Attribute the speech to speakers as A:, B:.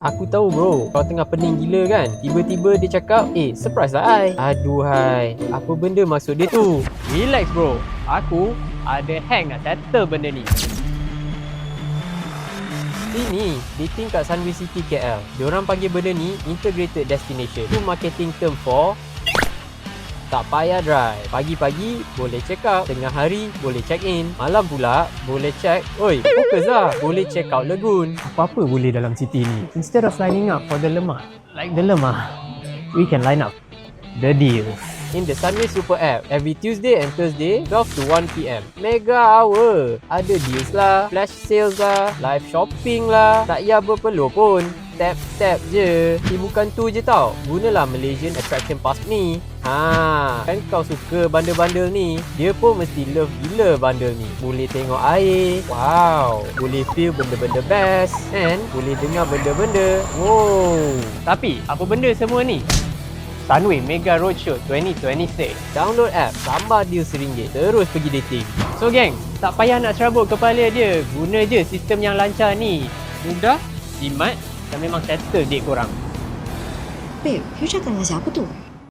A: Aku tahu bro, kau tengah pening gila kan. Tiba-tiba dia cakap, surprise lah I. Aduhai, apa benda maksud dia tu? Relax bro, aku ada hack nak settle benda ni. Ini di tingkat Sunway City KL. Diorang panggil benda ni Integrated Destination. Itu marketing term for tak payah drive. Pagi-pagi boleh check out, tengah hari boleh check in, malam pula boleh check. Oi, fokus lah. Boleh check out lagoon.
B: Apa-apa boleh dalam city ni. Instead of lining up for the lemah, like the lemah, we can line up the deals.
A: In the Sunway Super App, every Tuesday and Thursday, 12 to 1 PM. Mega hour. Ada deals lah, flash sales lah, live shopping lah. Tak payah berpeluh pun. Tap-tap je. Bukan tu je tau. Gunalah Malaysian Attraction Pass ni. Kan kau suka bandel-bandel ni. Dia pun mesti love gila bandel ni. Boleh tengok air. Wow. Boleh feel benda-benda best. And boleh dengar benda-benda. Wow.
B: Tapi, apa benda semua ni? Sunway Mega Roadshow 2026.
A: Download app, tambah deal RM1. Terus pergi dating.
B: So geng, tak payah nak serabut kepala dia. Guna je sistem yang lancar ni. Mudah, jimat dan memang settle date korang.
C: Babe, you cakap dengan siapa tu?